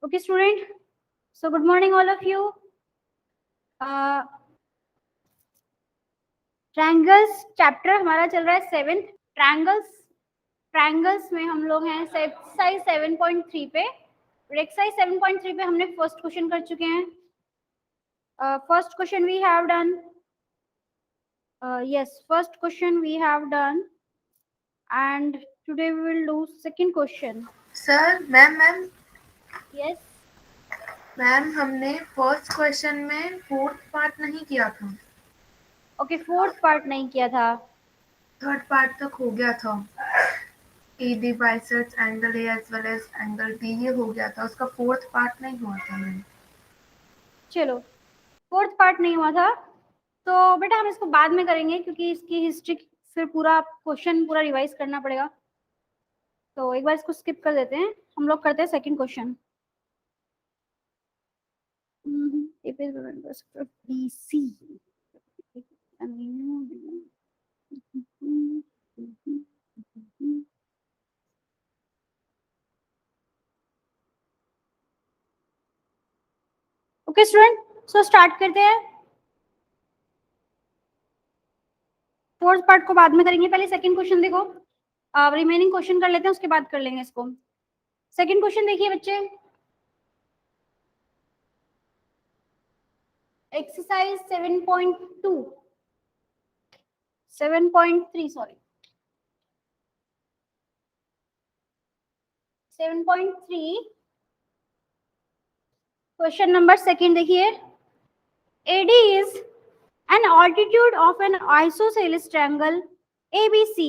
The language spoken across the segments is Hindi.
Okay, student. So good morning, all of you. Triangles chapter हमारा चल रहा है 7th ट्रायंगल्स में हम लोग हैं एक्सरसाइज 7.3 पे। एक्सरसाइज 7.3 पे हमने फर्स्ट क्वेश्चन कर चुके हैं। First question we have done, yes, first question we have done, and today we will do second question. Sir ma'am Yes, ma'am हमने फर्स्ट क्वेश्चन में फोर्थ पार्ट नहीं किया था। okay, फोर्थ पार्ट नहीं किया था। थर्ड पार्ट तक हो गया था। AD bisects angle A as well as angle B ये हो गया था, उसका फोर्थ पार्ट नहीं हुआ था मैम। चलो, फोर्थ पार्ट नहीं हुआ था तो बेटा हम इसको बाद में करेंगे, क्योंकि इसकी हिस्ट्री फिर पूरा क्वेश्चन पूरा रिवाइज करना पड़ेगा। तो एक बार इसको स्किप कर देते हैं, हम लोग करते हैं second question. BC okay student, so start करते हैं। फोर्थ पार्ट को बाद में करेंगे, पहले सेकंड क्वेश्चन देखो। रिमेनिंग क्वेश्चन कर लेते हैं, उसके बाद कर लेंगे इसको। सेकंड क्वेश्चन देखिए बच्चे, exercise 7.2 7.3 sorry 7.3 question number second देखिए। AD is an altitude of an isosceles triangle ABC।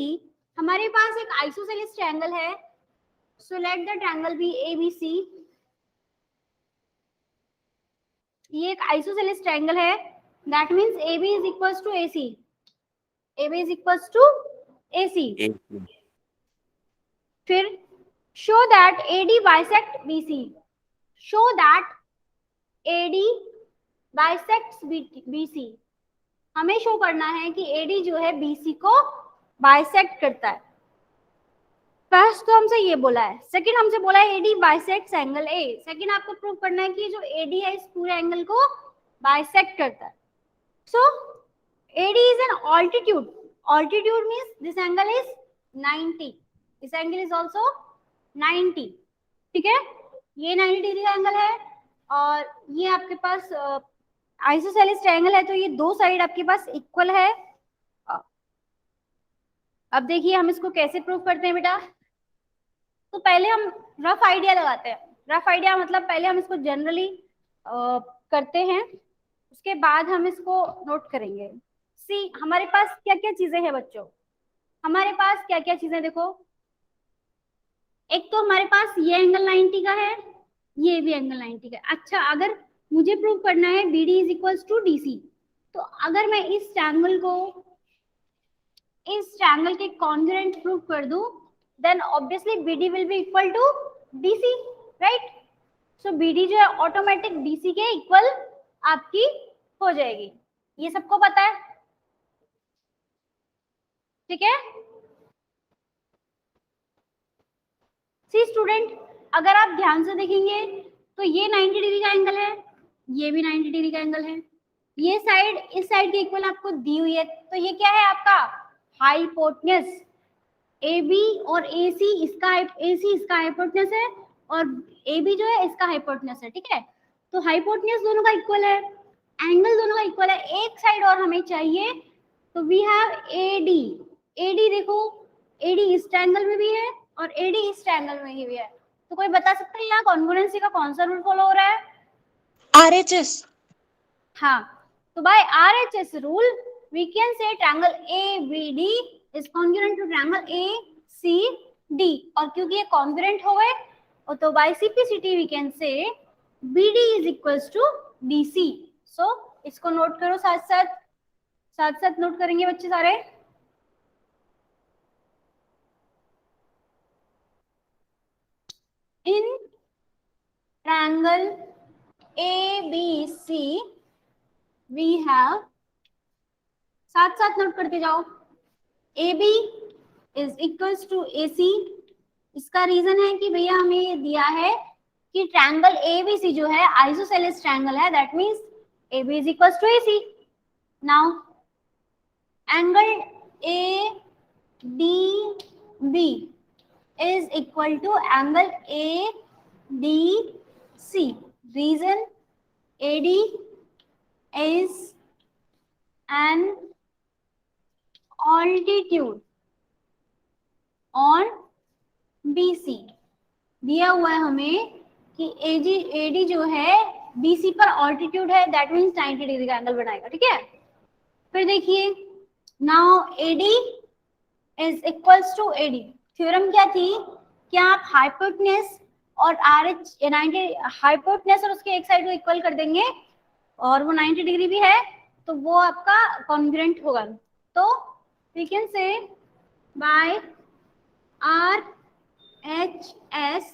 हमारे पास एक आइसोसेलेस ट्रायंगल है, so let the triangle be ABC। ये एक आइसोसेलेस ट्रायंगल है, that means AB is equals to AC। AB is equals to AC। फिर show that AD bisect BC। show that AD bisects BC। हमें शो करना है कि AD जो है BC को बाइसेक्ट करता है। फर्स्ट तो हमसे ये बोला है, सेकंड हमसे बोला है AD bisects angle A। Second आपको प्रूव करना है कि जो AD है इस पूरे एंगल को बाइसेक्ट करता है। सो AD is an altitude. Altitude means this angle is 90, this angle is also 90। ठीक है, ये 90 डिग्री का एंगल है और ये आपके पास आइसोसेलेस ट्रायंगल है, तो ये दो साइड आपके पास इक्वल है। अब देखिए हम इसको कैसे प्रूव करते हैं बेटा। तो पहले हम रफ आइडिया लगाते हैं। रफ आइडिया मतलब पहले हम इसको जनरली करते हैं, उसके बाद हम इसको नोट करेंगे। सी हमारे पास क्या क्या चीजें हैं बच्चों, हमारे पास क्या क्या चीजें देखो। एक तो हमारे पास ये एंगल 90 का है, ये भी एंगल 90 का है। अच्छा, अगर मुझे प्रूव करना है BD is equals to DC, तो अगर मैं इस ट्रायंगल को इस ट्रायंगल के कॉन्ग्रुएंट प्रूव कर दूं, then obviously BD will be equal to DC, right. So BD जो है ऑटोमेटिक DC के इक्वल आपकी हो जाएगी, ये सबको पता है। ठीक है, सी स्टूडेंट, अगर आप ध्यान से देखेंगे तो ये 90 डिग्री का एंगल है, ये भी 90 डिग्री का एंगल है, ये साइड इस साइड के इक्वल आपको दी हुई है, तो ये क्या है आपका हाइपोटेन्यूज। AB और AC इसका AC इसका हाइपोटेन्यूज है और AB जो है इसका हाइपोटेन्यूज है। ठीक है, तो हाइपोटेन्यूज दोनों का इक्वल है, एंगल दोनों का इक्वल है। एक साइड और हमें चाहिए, तो वी हैव AD। AD देखो, AD इस ट्रायंगल में भी है और AD इस ट्रायंगल में भी है। तो कोई बता सकता है यहाँ कॉन्ग्रुएंसी का कौन सा रूल फॉलो हो रहा है? RHS। हाँ, तो by RHS rule we can say triangle ABD is congruent to triangle ACD, और क्योंकि ये कॉन्ग्रुएंट हो गए तो by CPCT we can say BD is equals to DC। So इसको नोट करो, साथ साथ नोट करेंगे बच्चे सारे। In triangle ABC we have, साथ नोट करते जाओ, AB is equals to AC। इसका रीजन है कि भैया हमें ये दिया है कि ट्रायंगल एबीसी जो है आइसोसेलेस ट्रायंगल है, that means AB is equal to AC. Now angle ADB is equal to angle ADC. Reason AD is an altitude on BC. दिया हुआ है हमें कि AD जो है BC पर ऑल्टीट्यूड है, दैट मीन्स 90 डिग्री का एंगल बनाएगा. ठीक है, फिर देखिए now AD is equals to AD. Theorem क्या थी कि आप हाइपोटेनस और RH 90 हाइपोटेनस और उसके एक साइड को इक्वल कर देंगे और वो 90 डिग्री भी है तो वो आपका कॉन्ग्रुएंट होगा. तो we can say by RHS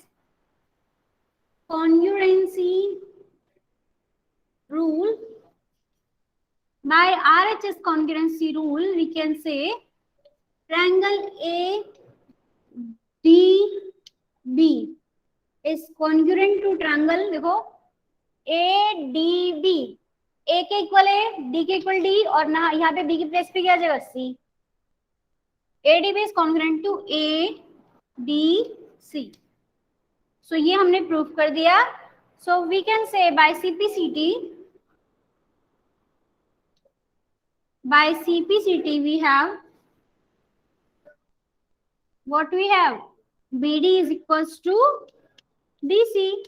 congruency rule, by RHS congruency rule we can say triangle ADB is congruent to triangle, देखो ADB, A के इक्वल है, D के इक्वल D और ना यहाँ पे B की प्लेस पे क्या आ जाएगा C. ADB is congruent to ADC. So ये हमने प्रूफ कर दिया. So we can say by CPCT we have what we have, BD is equals to DC.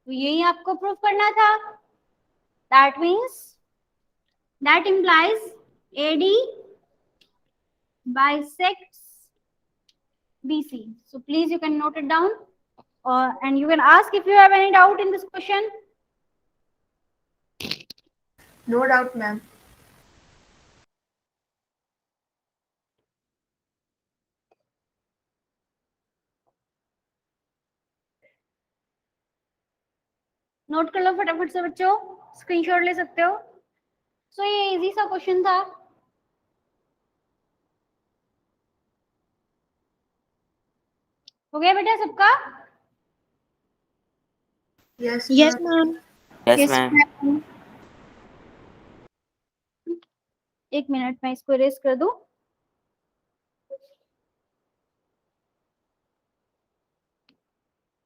तो यही आपको प्रूफ करना था. That means that implies AD bisects BC. So please you can note it down and you can ask if you have any doubt in this question. No doubt, ma'am. Note कर लो फटाफट से बच्चों, स्क्रीनशॉट ले सकते हो. सो ये इजी सा क्वेश्चन था. हो गया बेटा सबका? Yes, Yes, ma'am. ma'am. Yes, ma'am. एक मिनट मैं इसको इरेज कर दूं.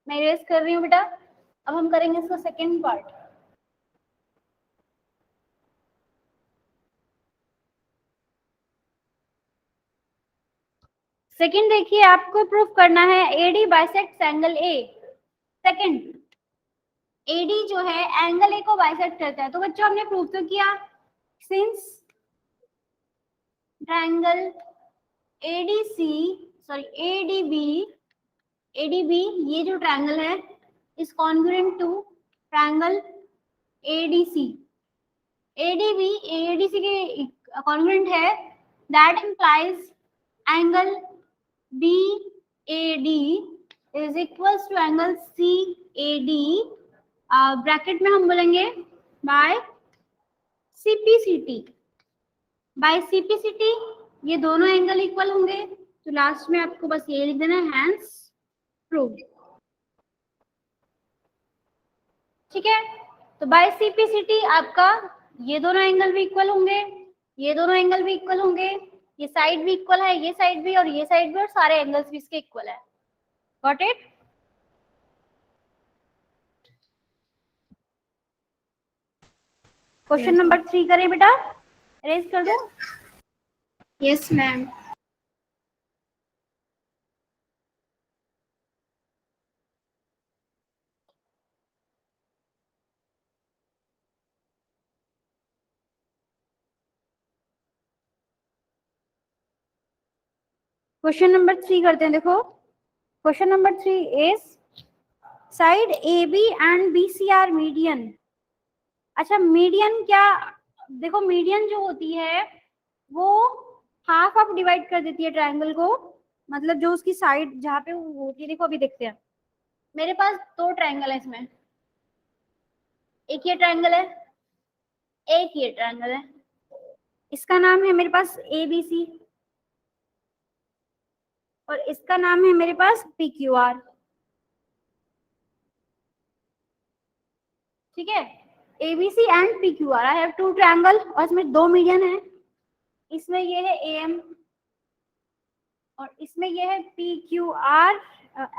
मैं इरेज कर रही हूँ बेटा. अब हम करेंगे इसका सेकेंड पार्ट. सेकेंड देखिए, आपको प्रूफ करना है AD bisect angle A. Second, AD जो है एंगल A को बाइसेक्ट करता है. तो बच्चों हमने प्रूफ तो किया, सिंस ट्रायंगल ADB ये जो ट्रायंगल है is congruent to triangle ADC. ADC के कॉन्ग्रुएंट है, that implies angle BAD is equals to angle CAD. Bracket में हम बोलेंगे बाय CPCT. ये दोनों एंगल इक्वल होंगे तो लास्ट में आपको बस ये लिख देना, हैंस प्रूव्ड. ठीक है, तो बाय CPCT आपका ये दोनों एंगल भी इक्वल होंगे, ये दोनों एंगल भी इक्वल होंगे, ये साइड भी इक्वल है, ये साइड भी और ये साइड भी, और सारे एंगल्स भी इसके इक्वल है. Got it? क्वेश्चन नंबर 3 करें बेटा, अरेंज कर दो. Yes, ma'am. क्वेश्चन नंबर 3 करते हैं. देखो question number 3 is side AB and BC are median. अच्छा, मीडियन क्या? देखो मीडियन जो होती है वो हाफ ऑफ डिवाइड कर देती है ट्रायंगल को, मतलब जो उसकी साइड जहाँ पे वो होती है. देखो अभी देखते हैं, मेरे पास दो ट्रायंगल है इसमें, एक ये ट्रायंगल है, एक ये ट्रायंगल है. इसका नाम है मेरे पास ABC और इसका नाम है मेरे पास PQR. ठीक है, ABC and PQR, I have two triangle और इसमें दो मीडियन है, इसमें ये है AM और इसमें ये है PQR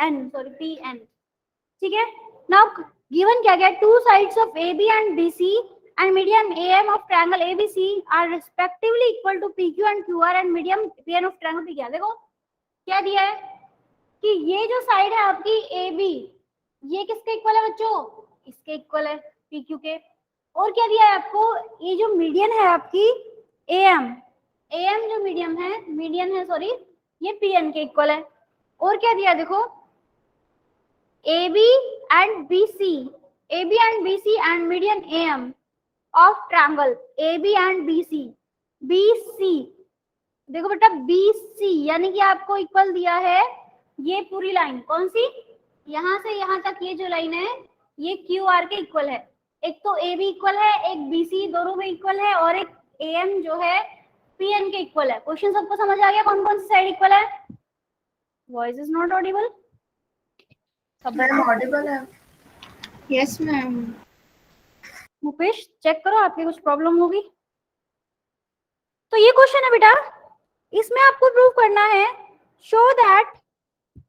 N, सॉरी PN, ठीक है। नाउ गिवन क्या क्या, two sides of AB and BC and median AM of triangle ABC are respectively equal to PQ and QR and medium PN of triangle PQ। देखो क्या दिया है कि ये जो साइड है आपकी AB, ये किसके इक्वल है बच्चों, इसके इक्वल है PQ के। और क्या दिया है आपको, ये जो मीडियन है आपकी AM जो मीडियन है सॉरी, ये PN के इक्वल है। और क्या दिया देखो, AB and BC and median AM of triangle AB and BC देखो बेटा BC यानी कि आपको इक्वल दिया है ये पूरी लाइन, कौन सी, यहां से यहां तक ये जो लाइन है ये QR के इक्वल है। एक तो AB इक्वल है, एक BC, दोनों में इक्वल है, और एक AM जो है PN के इक्वल है। क्वेश्चन सबको समझ आ गया कौन कौन सी साइड इक्वल है? Voice is not audible. Ma'am audible है। Yes ma'am. मुकेश चेक करो, आपकी कुछ प्रॉब्लम होगी। तो ये क्वेश्चन है बेटा, इसमें आपको प्रूव करना है, show that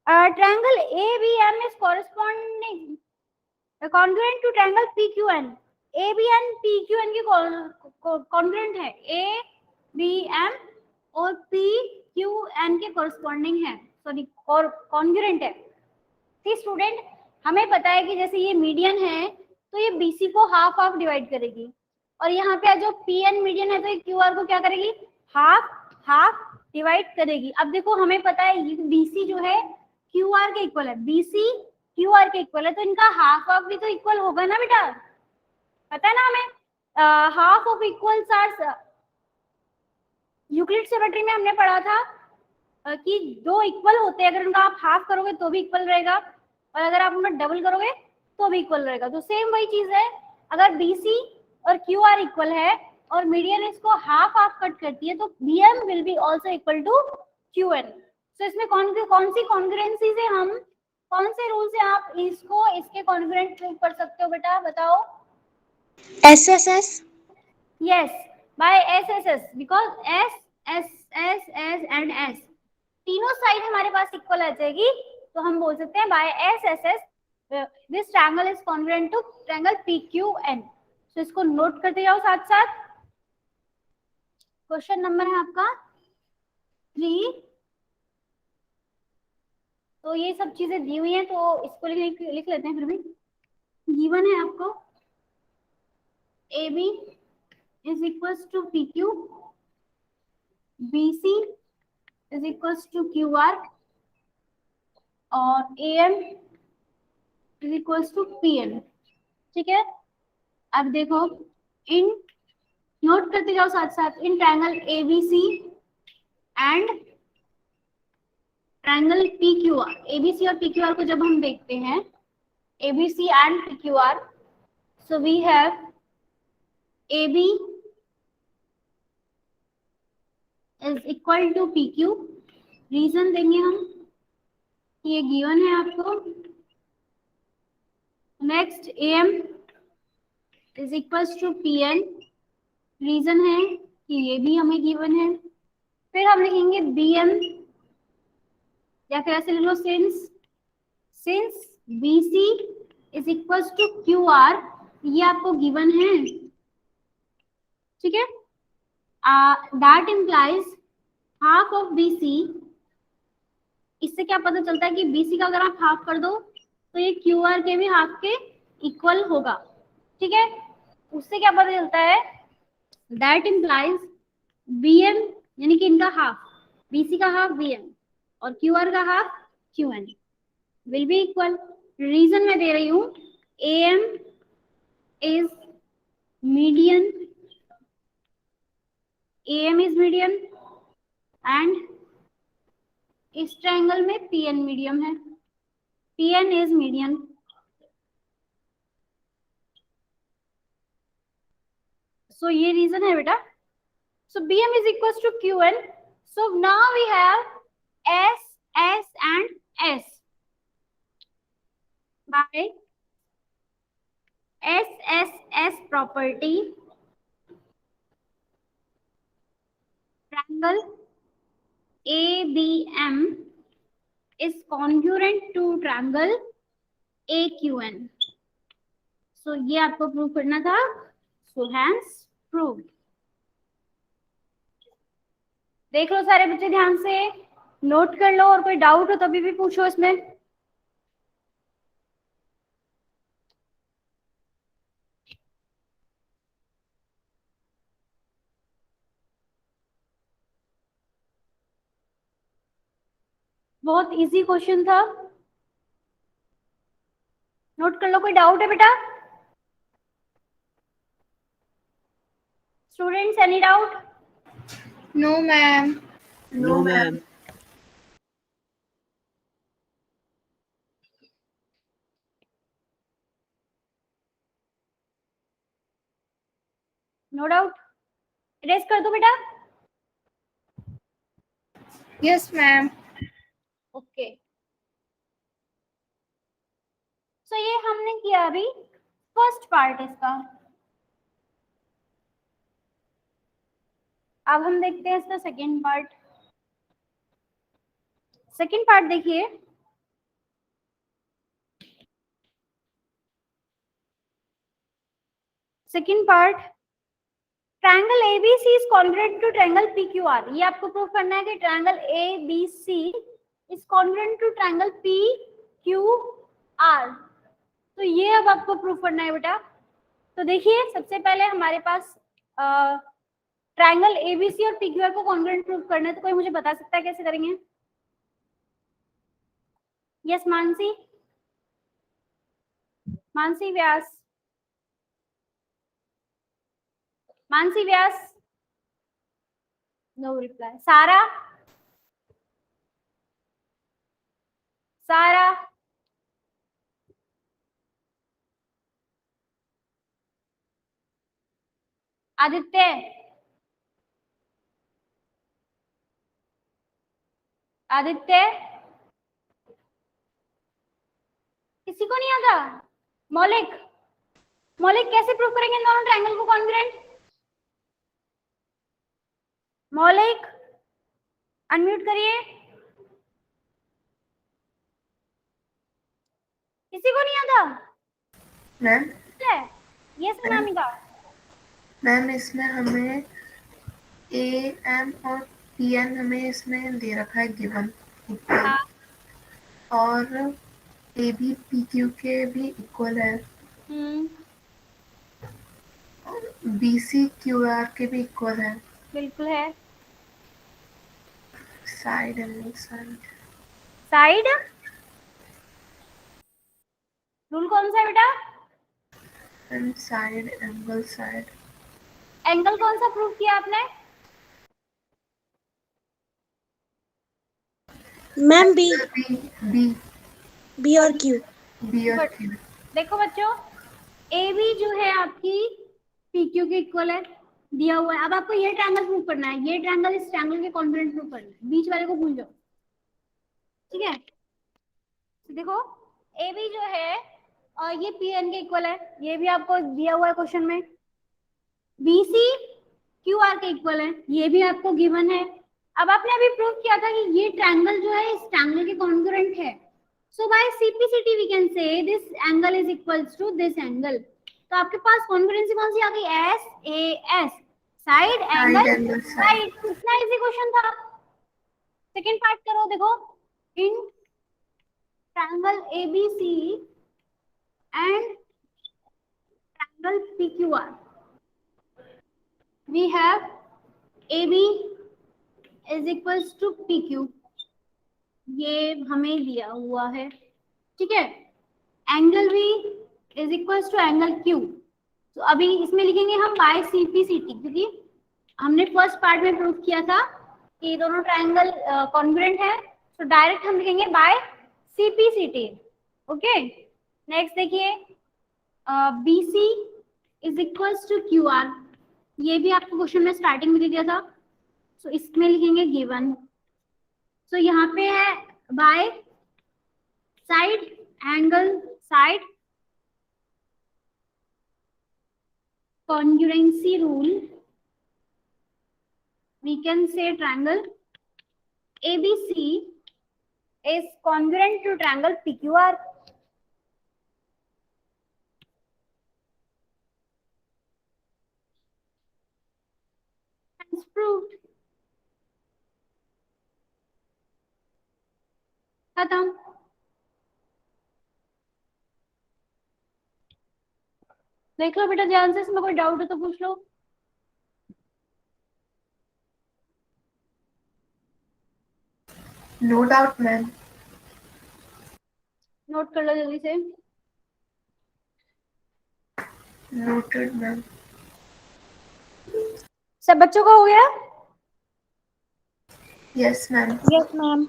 triangle ABM is corresponding congruent to triangle PQN। ABN PQN के कॉन्ग्रुएंट है, ABM और PQN के कॉरेस्पॉन्डिंग है, सॉरी कॉन्ग्रुएंट है। स्टूडेंट हमें पता है कि जैसे ये मीडियन है तो ये BC को हाफ हाफ डिवाइड करेगी, और यहाँ पे जो PN मीडियन है तो ये QR को क्या करेगी, हाफ हाफ डिवाइड करेगी। अब देखो हमें पता है ये BC जो है QR के इक्वल है, BC QR के इक्वल है, तो इनका हाफ हाफ भी तो इक्वल होगा ना बेटा, पता है ना हमें। Half of equals are, Euclid symmetry में हमने पढ़ा था कि दो इक्वल होते हैं, अगर उनका आप हाफ करोगे तो भी इक्वल रहेगा, और अगर आप उनका डबल करोगे तो भी इक्वल रहेगा। तो सेम वही चीज है, अगर BC और QR इक्वल है और मीडियन इसको हाफ हाफ कट करती है तो BM will be also equal to QN। तो इसमें कौन सी कॉन्ग्रुएंसी से हम, कौन से रूल से आप इसको इसके कॉन्ग्रुएंट प्रूव कर सकते हो बेटा, बताओ। SSS। Yes, by SSS, because S and S तीनों साइड हमारे पास इक्वल आ जाएगी, तो हम बोल सकते हैं by SSS this triangle is congruent to triangle PQN। तो इसको नोट करते जाओ साथ साथ। क्वेश्चन नंबर है आपका 3। तो ये सब चीजें दी हुई हैं तो इसको लिख लेते हैं। फिर भी गिवन है आपको AB is equals to PQ, BC is equals to QR और AM is equals to PN। ठीक है, अब देखो इन नोट करते जाओ साथ साथ, इन triangle ABC and triangle PQR, ABC और PQR को जब हम देखते हैं, ABC and PQR, so we have AB is equal to PQ। Reason देंगे हम, ये गिवन है आपको। Next AM is equal to PN, reason है कि ये भी हमें गिवन है। फिर हम लिखेंगे BM, या फिर ऐसे लिख लो, since BC is equal to QR, ये आपको गिवन है। ठीक है, that implies half of BC। इससे क्या पता चलता है कि BC का अगर आप हाफ कर दो तो ये QR के भी हाफ के इक्वल होगा। ठीक है, उससे क्या पता चलता है, दैट इम्प्लाइज BM यानी कि इनका हाफ, BC का हाफ BM और QR का half QN will be equal. Reason मैं दे रही हूं, AM is median, AM is median and इस ट्रायंगल में PN मीडियम है, PN इज मीडियन। सो ये रीजन है बेटा। So BM is equals to QN. So now we have S, S and S by S property triangle ABM is congruent to triangle AQN. So ये आपको प्रूव करना था. So hence proved. देख लो सारे बच्चे ध्यान से, नोट कर लो, और कोई डाउट हो तभी भी पूछो इसमें. बहुत इजी क्वेश्चन था, नोट कर लो. कोई डाउट है बेटा? Students any doubt? No, ma'am. No, ma'am. No doubt. Erase कर दो बेटा. Yes, ma'am. ओके. सो ये हमने किया अभी फर्स्ट पार्ट इसका. अब हम देखते हैं इसका सेकेंड पार्ट. सेकेंड पार्ट देखिए. Second part, triangle ABC is congruent to triangle PQR. ये आपको प्रूव करना है कि triangle ABC is congruent to triangle PQR. तो ये अब आपको प्रूव करना है बेटा. तो देखिए, सबसे पहले हमारे पास ट्रायंगल ABC और PQR को कॉन्ग्रुएंट प्रूव करना है. तो कोई मुझे बता सकता है कैसे करेंगे? Yes Mansi. Mansi Vyas. Mansi Vyas. No reply. Sara. Sara. Aditya. Aditya. किसी को नहीं आता? मौलिक. मौलिक कैसे प्रूव करेंगे दोनों ट्रायंगल को कॉन्ग्रुएंट? मौलिक अनम्यूट करिए. किसी को नहीं आता? मैम. यस अनामिका. मैम इसमें हमें AM और PN हमें इसमें दे रखा है गिवन. हाँ. और AB PQ के भी इक्वल है. और BC QR के भी इक्वल है. बिल्कुल है. Side angle side. Side rule कौन सा है बेटा? And side angle side. Angle कौन सा प्रूव किया आपने? Ma'am B. बी. बी और क्यू. बी और Q. देखो बच्चों, AB जो है आपकी PQ के इक्वल है, दिया हुआ है. अब आपको ये ट्रायंगल प्रूव करना है. ये ट्रायंगल इस ट्रायंगल के कॉन्ग्रुएंट प्रूव करना है. बीच वाले को भूल जाओ. ठीक है. तो देखो, AB जो है और ये PN के इक्वल है. ये भी आपको दिया हुआ है क्वेश्चन में. BC QR के इक्वल है. ये भी आपको गिवन है. अब आपने अभी प्रूव किया था कि ये ट्रायंगल जो है इस ट्रायंगल के कॉन्ग्रुएंट है. So by CPCT we can say this angle is equals to this angle. तो आपके पास कॉन्ग्रुएंसी कौन सी आ गई? SAS. Side angle side. इतना इजी क्वेश्चन था. सेकंड पार्ट करो. देखो, in triangle ABC and triangle PQR we have AB is equals to PQ. ये हमें दिया हुआ है. ठीक है. एंगल भी is equals to angle Q. तो अभी इसमें लिखेंगे हम बाय CPCT, क्योंकि हमने फर्स्ट पार्ट में प्रूव किया था कि दोनों ट्रायंगल कॉन्ग्रुएंट है. तो डायरेक्ट हम लिखेंगे बाय CPCT. ओके. नेक्स्ट देखिए, BC is equals to QR. ये भी आपको क्वेश्चन में स्टार्टिंग में दे दिया था. सो इसमें लिखेंगे गिवन. सो यहाँ पे है by side angle side. congruency rule, we can say triangle ABC is congruent to triangle PQR. Hence proved. खत्म. देख लो बेटा ध्यान से, इसमें कोई डाउट है तो पूछ लो. No doubt ma'am. नोट कर लो जल्दी से. Noted ma'am. सब बच्चों का हो गया? Yes ma'am. Yes, ma'am.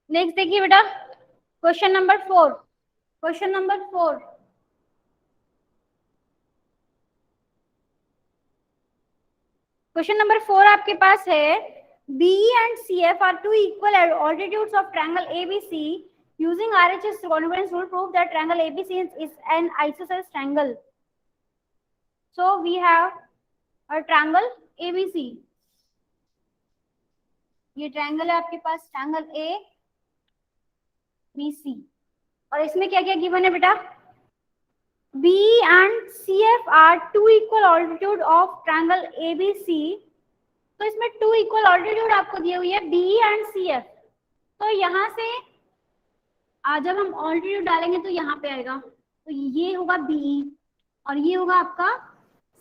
Next देखिए बेटा, question number 4. Question number 4. Question number 4 आपके पास है, BE and CF are two equal altitudes of triangle ABC. Using RHS congruence rule, prove that triangle ABC is an isosceles triangle. So we have a triangle ABC. ये ट्रायंगल है आपके पास, ट्रायंगल ABC. और इसमें क्या क्या गिवन है बेटा? BE and CF are two equal altitude of triangle ABC. तो इसमें टू इक्वल ऑल्टीट्यूड आपको दिए हुई है BE एंड CF. तो यहाँ से जब हम ऑल्टीट्यूड डालेंगे तो यहाँ पे आएगा, तो ये होगा BE और ये होगा आपका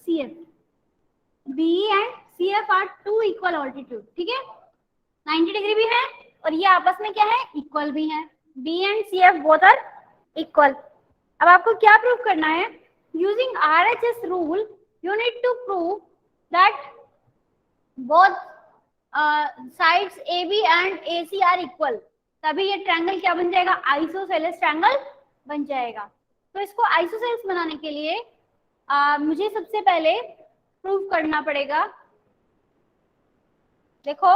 CF. BE and CF are two equal altitude. ठीक है, 90 डिग्री भी है और ये आपस में क्या है, इक्वल भी है. BE and CF both are equal. अब आपको क्या प्रूव करना है? Using RHS rule you need to prove that both sides AB and AC are equal. तभी ये ट्रायंगल क्या बन जाएगा, आइसोसेलेस ट्रायंगल बन जाएगा. तो इसको आइसोसेलेस बनाने के लिए मुझे सबसे पहले प्रूव करना पड़ेगा. देखो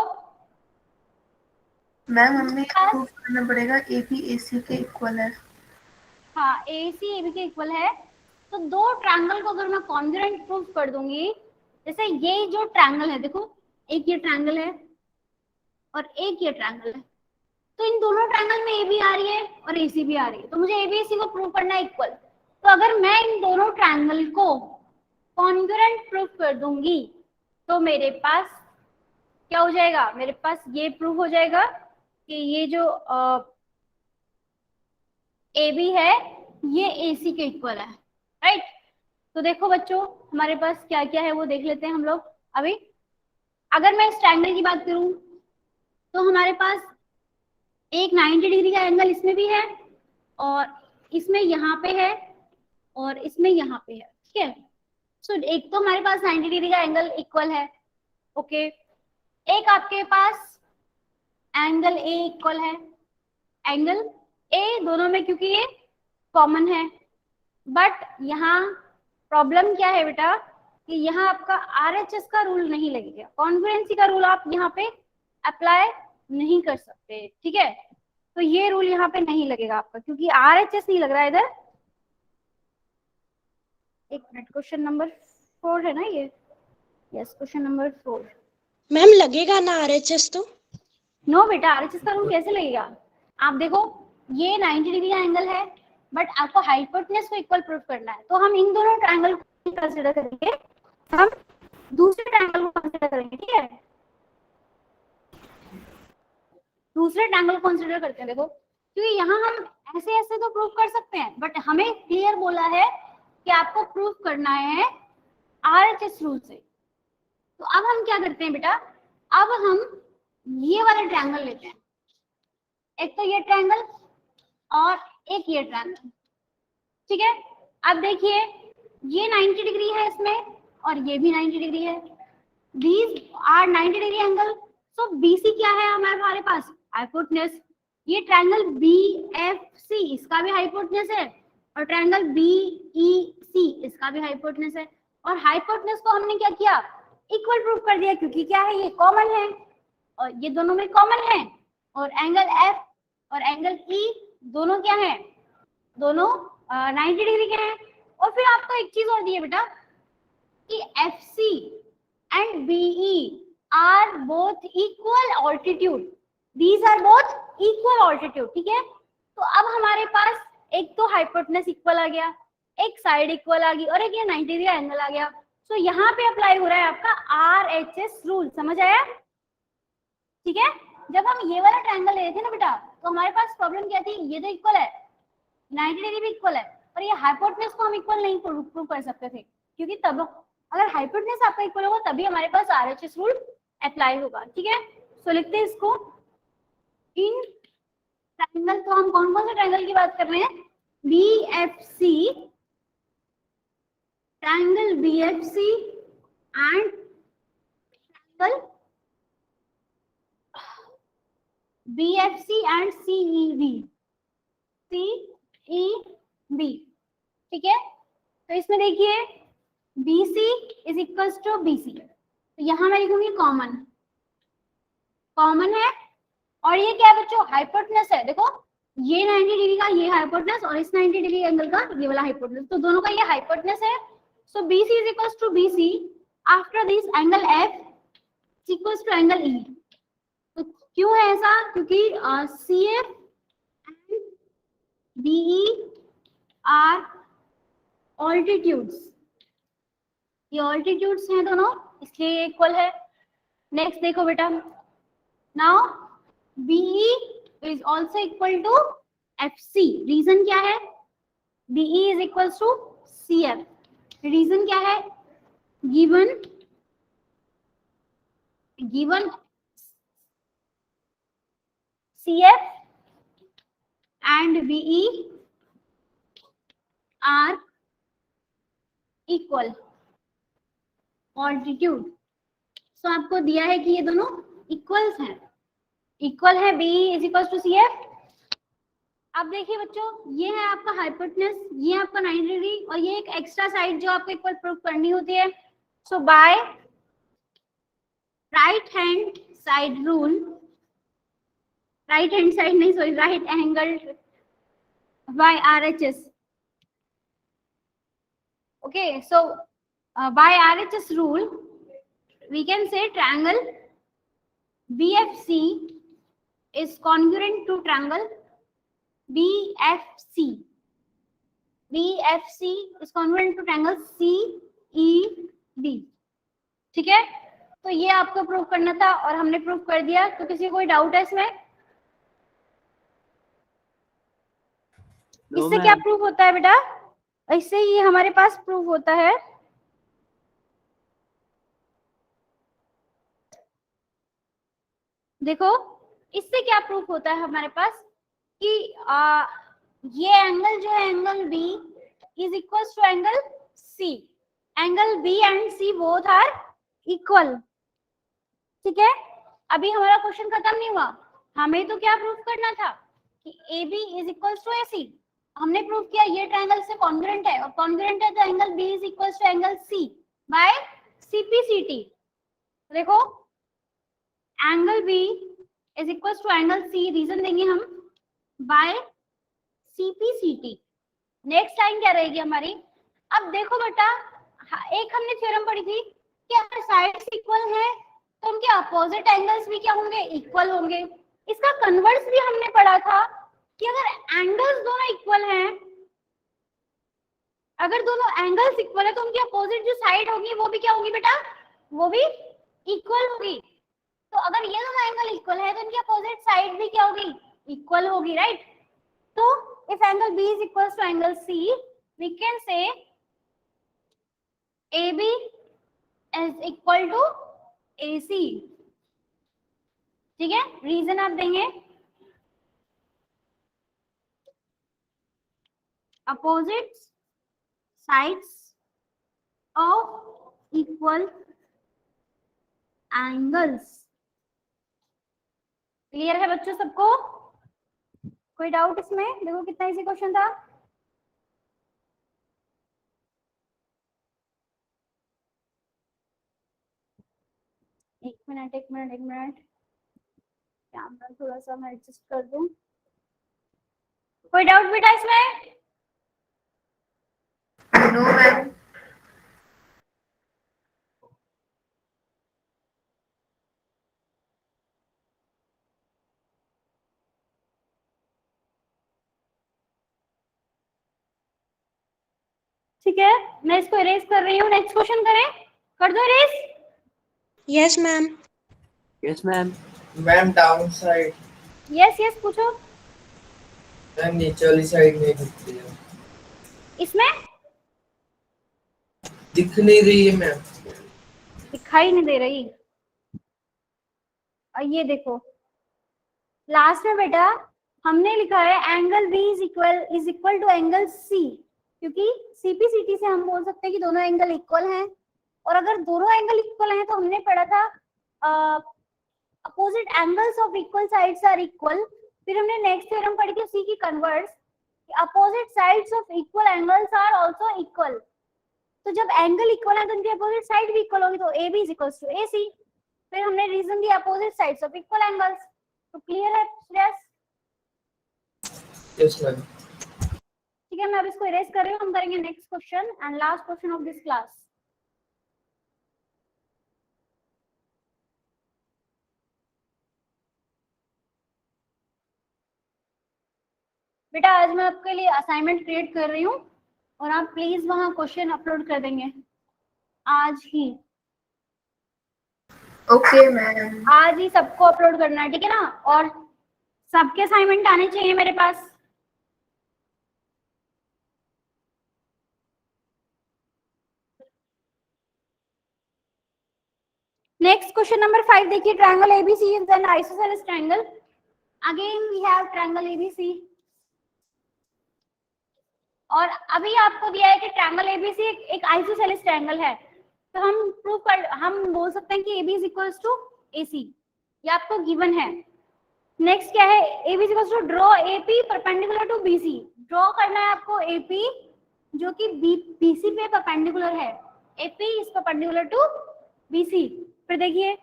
मैम हमें प्रूव करना पड़ेगा AB AC के इक्वल है. हाँ, AC AB के इक्वल है. तो दो ट्रायंगल को अगर मैं कॉन्ग्रुएंट प्रूव कर दूंगी, जैसे ये जो ट्रायंगल है, देखो एक ये ट्रायंगल है और एक ये ट्रायंगल है, तो इन दोनों ट्रायंगल में AB आ रही है और AC भी आ रही है, तो मुझे AB AC को प्रूव करना है इक्वल. तो अगर मैं इन दोनों ट्रायंगल को कॉन्ग्रुएंट प्रूव कर दूंगी तो मेरे पास क्या हो जाएगा, मेरे पास ये प्रूव हो जाएगा कि ये जो AB है ये AC के इक्वल है. राइट. तो देखो बच्चों, हमारे पास क्या क्या है वो देख लेते हैं हम लोग अभी. अगर मैं इस ट्रायंगल की बात करूं तो हमारे पास एक 90 डिग्री का एंगल इसमें भी है और इसमें यहाँ पे है और इसमें यहाँ पे है. ठीक है, सो एक तो हमारे पास 90 डिग्री का एंगल इक्वल है. ओके, एक आपके पास एंगल A इक्वल है, एंगल A दोनों में, क्योंकि ये कॉमन है. बट यहाँ प्रॉब्लम क्या है बेटा कि यहाँ आपका RHS का रूल नहीं लगेगा, कॉन्ग्रुएंसी का रूल आप यहाँ पे अप्लाई नहीं कर सकते. ठीक है, तो ये रूल यहाँ पे नहीं लगेगा आपका, क्योंकि RHS नहीं लग रहा है इधर. एक मिनट, क्वेश्चन नंबर 4 है ना ये? Yes, question number 4. मैम लगेगा ना RHS तो? नो बेटा, RHS का रूल कैसे लगेगा? आप देखो ये 90 डिग्री का एंगल है बट आपको हाइपोटेनस को इक्वल प्रूफ करना है, तो हम इन दोनों ट्रायंगल को कंसीडर करेंगे, हम दूसरे ट्रायंगल को कंसीडर करेंगे. ठीक है, दूसरे ट्रायंगल को कंसीडर करते हैं. देखो, क्योंकि यहाँ हम ऐसे ऐसे तो प्रूफ कर सकते हैं बट हमें क्लियर बोला है कि आपको प्रूफ करना है RHS रूल से. तो अब हम क्या करते हैं बेटा, अब हम ये वाला ट्रायंगल लेते हैं, एक तो ये ट्रायंगल और एक ये ट्रायंगल. ठीक है, अब देखिए ये 90 डिग्री है इसमें और ये भी 90 डिग्री है. These are 90 degree angle, so BC क्या है हमारे पास, हाइपोटेनस। ये ट्रायंगल BFC इसका भी हाइपोटेनस है, और ट्रायंगल BEC इसका भी हाइपोटेनस है। और हाइपोटेनस को हमने क्या किया, इक्वल प्रूव कर दिया, क्योंकि क्या है, ये कॉमन है और ये दोनों में कॉमन है। और एंगल F और एंगल E दोनों क्या है, दोनों 90 डिग्री के हैं। और फिर आपको एक चीज और दी है बेटा कि FC and BE are both equal altitude, these are both equal altitude, ठीक है। तो अब हमारे पास एक तो हाइपोटेनस इक्वल आ गया, एक साइड इक्वल आ गई, और एक ये 90 डिग्री एंगल आ गया। तो यहाँ पे अप्लाई हो रहा है आपका RHS रूल, समझ आया, ठीक है। जब हम ये वाला ट्रायंगल ले रहे थे ना बेटा, तो हमारे पास प्रॉब्लम क्या थी, ये तो इक्वल है, 90 डिग्री भी इक्वल है, और ये हाइपोटेनस को हम इक्वल नहीं प्रूव कर सकते थे, क्योंकि तब अगर हाइपोटेनस आपका इक्वल होगा तभी हमारे पास RHS रूल अप्लाई होगा, ठीक है। सो लिखते हैं इसको, इन ट्रायंगल, तो हम कौन कौन से ट्रायंगल की बात कर रहे हैं, BFC, triangle BFC and triangle BFC and CEB, ठीक है। तो इसमें देखिए BC is equals to BC, तो यहाँ मैं लिखूंगी कॉमन, कॉमन है। और ये क्या है बच्चों, हाइपोटेनस है, देखो ये 90 डिग्री का ये हाइपोटेनस, और इस 90 डिग्री एंगल का ये वाला हाइपोटेनस, तो दोनों का ये हाइपोटेनस है। So BC is equals to BC, after this angle F is equals to angle E। तो क्यों है ऐसा, क्योंकि CF and BE are altitudes, ये ऑल्टीट्यूड्स हैं दोनों, इसलिए इक्वल है। नेक्स्ट देखो बेटा, now BE is also equal to FC, reason क्या है, BE is equals to CF, reason क्या है, given CF and BE are equal altitude। So आपको दिया है कि ये दोनों इक्वल्स हैं, इक्वल है, BE is equals to CF। अब देखिए बच्चों, ये है आपका हाइपोटेनस, ये आपका 90 डिग्री, और ये एक एक्स्ट्रा साइड जो आपको इक्वल प्रूव करनी होती है। So by right hand side rule, right hand side नहीं sorry, right angle by RHS, okay. So by RHS rule we can say triangle BFC is congruent to triangle BFC is congruent to triangle CEB, ठीक है। तो ये आपको प्रूव करना था और हमने प्रूव कर दिया। तो किसी कोई डाउट है इसमें, इससे क्या प्रूव होता है बेटा, इससे ही हमारे पास प्रूव होता है, देखो इससे क्या प्रूफ होता है हमारे पास कि ये एंगल जो है angle B is equal to angle C, angle B and C both are equal, ठीक है। अभी हमारा क्वेश्चन खत्म नहीं हुआ, हमें तो क्या प्रूफ करना था कि AB is equal to AC, हमने प्रूफ किया ये ट्रायंगल से कॉन्ग्रुएंट है, और कॉन्ग्रुएंट है तो angle B is equal to angle C by CPCT। देखो angle B is equal to angle C, reason देंगे हम बाय CPCT। नेक्स्ट लाइन क्या रहेगी हमारी, अब देखो बेटा एक हमने थ्योरम पढ़ी थी कि अगर साइड्स इक्वल हैं तो उनके अपोजिट एंगल्स भी क्या होंगे, इक्वल होंगे। इसका कन्वर्स भी हमने पढ़ा था कि अगर एंगल्स दोनों इक्वल हैं, अगर दोनों एंगल्स इक्वल है तो उनकी अपोजिट जो साइड होगी वो भी क्या होगी बेटा, वो भी इक्वल होगी। तो अगर ये दोनों एंगल इक्वल है तो इनकी अपोजिट साइड भी क्या होगी, इक्वल होगी, राइट। तो if angle B is equals to angle C, we can say AB is equal to AC, ठीक है। रीजन आप देंगे, opposite sides of equal angles clear है बच्चों सबको? कोई डाउट इसमें? देखो कितना इजी क्वेश्चन था। एक मिनट एक मिनट एक मिनट, कैमरा थोड़ा सा मैं एडजस्ट कर दूं। कोई डाउट बेटा इसमें? No ma'am. ठीक है, मैं इसको इरेज कर रही हूँ। नेक्स्ट क्वेश्चन करें? कर दो erase. Yes ma'am. Yes ma'am. Ma'am down side, yes yes पूछो। मैम नीचे वाली साइड नहीं दिख रही है, इसमें दिख नहीं रही है मैम। दिखाई नहीं दे रही। और ये देखो लास्ट में बेटा हमने लिखा है angle B is equal to angle C, क्योंकि सीपीसीटी से हम बोल सकते हैं कि दोनों एंगल इक्वल हैं। और अगर दोनों एंगल इक्वल हैं तो हमने पढ़ा था opposite angles of equal sides are equal. फिर हमने नेक्स्ट थ्योरम पढ़ी थी उसी की converse, opposite sides of equal angles are also equal. तो जब एंगल इक्वल है तो उनकी अपोजिट साइड भी इक्वल होगी, तो A B is equals to A C. फिर हमने रीजन दिया opposite sides of equal angles. तो क्लियर है श्रेयस? Yes ma'am. ठीक है, मैं अब इसको इरेज कर रही हूँ। हम करेंगे next question and last question of this class. बेटा आज मैं आपके लिए असाइनमेंट क्रिएट कर रही हूँ और आप प्लीज वहाँ क्वेश्चन अपलोड कर देंगे आज ही। Okay ma'am. आज ही सबको अपलोड करना है, ठीक है ना? और सबके असाइनमेंट आने चाहिए मेरे पास। नेक्स्ट क्वेश्चन नंबर 5 देखिए, triangle ABC is an isosceles triangle. Again we have triangle ABC. और अभी आपको दिया है कि ट्रायंगल एबीसी एक आइसोसेलेस ट्रायंगल है, तो हम बोल सकते हैं कि AB is equals to AC। ये आपको गिवन है। नेक्स्ट क्या है? AB is equals to draw AP perpendicular to BC। Draw करना है आपको AP जो कि BC पे परपेंडिकुलर है। AP is perpendicular to BC। फिर देखिए,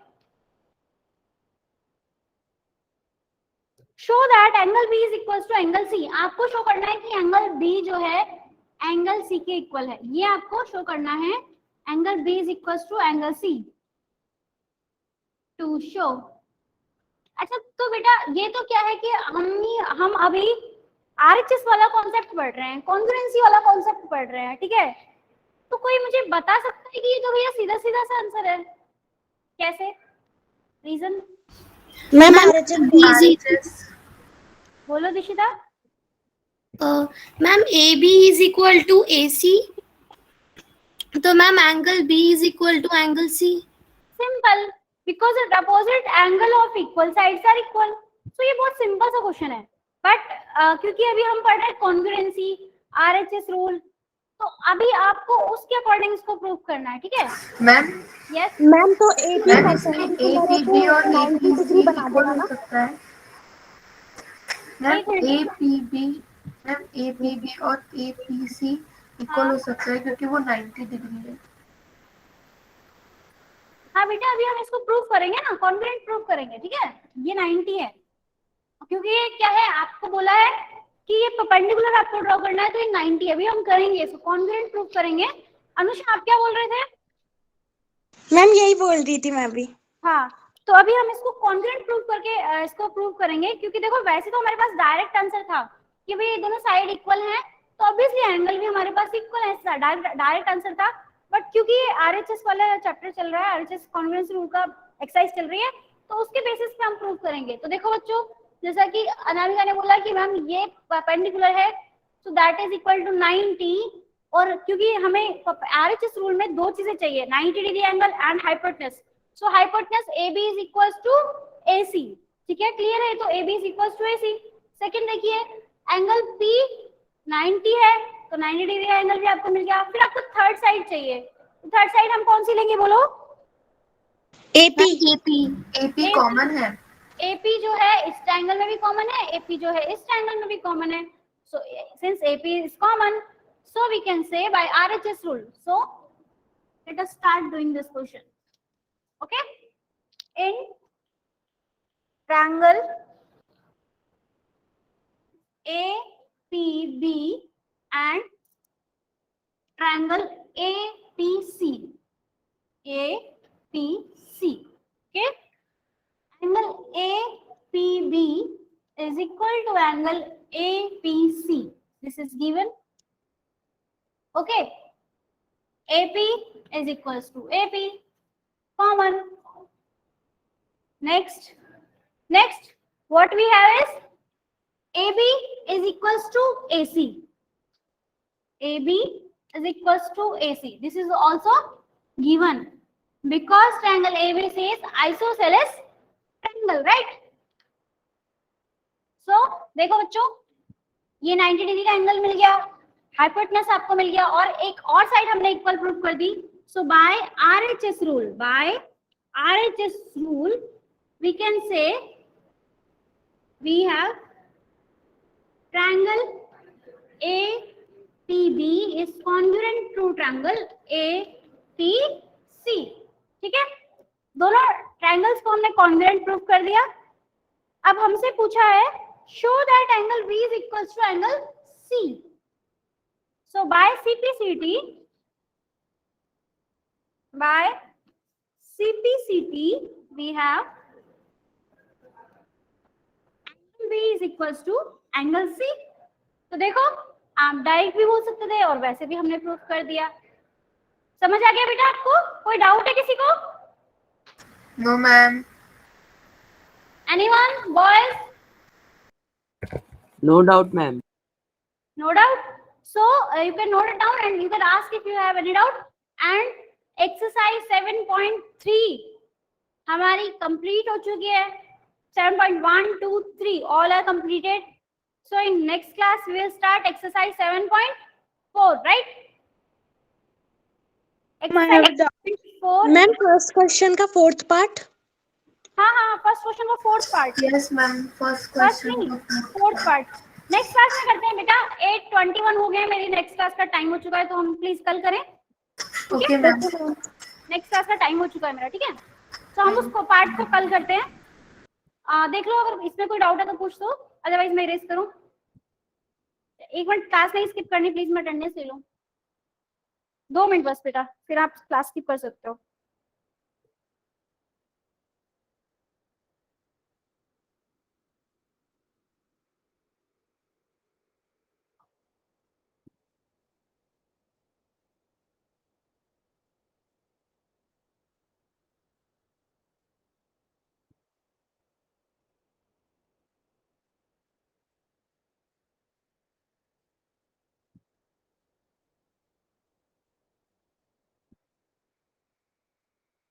show that angle B is equals to angle C। आपको शो करना है कि एंगल B जो है एंगल C के इक्वल है। ये आपको शो करना है, angle B is equals to angle C to show. अच्छा तो बेटा ये तो क्या है कि हम अभी RHS वाला कॉन्सेप्ट पढ़ रहे हैं, कॉन्ग्रुएंसी वाला कॉन्सेप्ट पढ़ रहे हैं, ठीक है? तो कोई मुझे बता सकता है कि ये तो भैया सीधा सीधा सा आंसर है, कैसे? रीजन मैम आरएचएस बोलो Dishita. Ma'am AB is equal to AC, तो ma'am angle B is equal to angle C। Simple, because the opposite angle of equal sides are equal. तो ये बहुत सिंपल सा क्वेश्चन है, बट क्योंकि अभी हम पढ़ रहे हैं कॉन्ग्रुएंसी, RHS रूल, तो अभी आपको उसके अकॉर्डिंग इसको प्रूव करना है, ठीक है? मैम यस मैम तो एपी APB और 90 APC डिग्री बना इक्वल देना हो ना। सकता है मैम। APB और APC इक्वल हो सकता है क्योंकि वो 90 डिग्री है। हाँ बेटा अभी हम इसको प्रूव करेंगे ना, कॉन्ग्रुएंट प्रूव करेंगे, ठीक है? ये 90 है क्योंकि ये क्या है, आपको बोला है कि ये परपेंडिकुलर आपको ड्रॉ करना है, तो ये 90 है। अभी हम करेंगे इसको कॉन्ग्रुएंट प्रूव करेंगे। अनुषा आप क्या बोल रहे थे? मैम यही बोल रही थी मैं भी। हाँ, तो अभी हम इसको कॉन्ग्रुएंट प्रूव करके इसको प्रूव करेंगे, क्योंकि देखो वैसे तो हमारे पास डायरेक्ट आंसर था कि भाई ये दोनों साइड इक्वल हैं, तो ऑब्वियसली एंगल भी हमारे पास इक्वल है, डायरेक्ट आंसर था। बट क्योंकि RHS वाला चैप्टर चल रहा है, RHS कॉन्ग्रुएंसी रूल का एक्सरसाइज चल रही है, तो उसके बेसिस पे हम प्रूव करेंगे। तो देखो बच्चों, जैसा कि अनामिका ने बोला कि मैम ये परपेंडिकुलर है, so that is equal to 90। और क्योंकि हमें RHS रूल में दो चीजें चाहिए, 90 degree angle and hypotenuse. So hypotenuse AB is equals to AC, ठीक है? क्लियर है? तो AB is equals to AC। Second देखिए, एंगल P 90 है, तो 90 डिग्री का एंगल भी आपको मिल गया। फिर आपको थर्ड साइड चाहिए, तो थर्ड साइड हम कौन सी लेंगे बोलो? एपी AP कॉमन है। AP जो है इस ट्रायंगल में भी कॉमन है, AP जो है इस ट्रायंगल में भी कॉमन है. So since AP is common, so we can say by RHS rule. So let us start doing this question. Okay? In triangle APB and triangle APC. APC. Okay? Angle APB is equal to angle APC. This is given. Okay. AP is equals to AP. Common. Next. Next, what we have is AB is equals to AC. AB is equals to AC. This is also given because triangle ABC is isosceles triangle, right? So देखो बच्चों, ये 90 डिग्री का एंगल मिल गया, हाइपोटेनस आपको मिल गया और एक और साइड हमने इक्वल प्रूव कर दी. So by RHS rule we can say we have triangle APB is congruent to triangle APC. ठीक है, दोनों ट्रायंगल्स को हमने कॉन्ग्रुएंट प्रूव कर दिया. अब हमसे पूछा है show that angle B is equals to angle C. So by CPCT we have B is equals to angle C. तो देखो आप डायरेक्ट भी बोल सकते थे और वैसे भी हमने प्रूफ कर दिया. समझ आ गया बेटा आपको? कोई डाउट है किसी को? No ma'am. Anyone? Boys? No doubt, ma'am. No doubt. So you can note it down and you can ask if you have any doubt. And exercise 7.3 हमारी complete हो चुकी है. 7.1, 2, 3 all are completed. So in next class we will start exercise 7.4, right? Exercise 4. Ma'am first question का फोर्थ पार्ट. हाँ फर्स्ट क्वेश्चन का fourth part. Yes ma'am. First first question नहीं, फोर्थ पार्ट नेक्स्ट क्लास में करते हैं बेटा. 8:21 हो गए, मेरी नेक्स्ट क्लास का टाइम हो चुका है, तो हम प्लीज कल करें. Okay ma'am. नेक्स्ट क्लास का टाइम हो चुका है मेरा, ठीक है. तो हम उसको पार्ट को कल करते हैं. देख लो अगर इसमें कोई डाउट है तो पूछ दो, अदरवाइज मैं इरेज करूं. एक मिनट क्लास नहीं स्किप करनी प्लीज, मैं अटेंडेंस ले लूं. 2 मिनट बस बेटा, फिर आप क्लास स्किप कर सकते हो.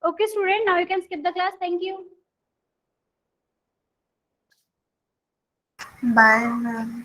Okay student, now you can skip the class. Thank you. Bye ma'am.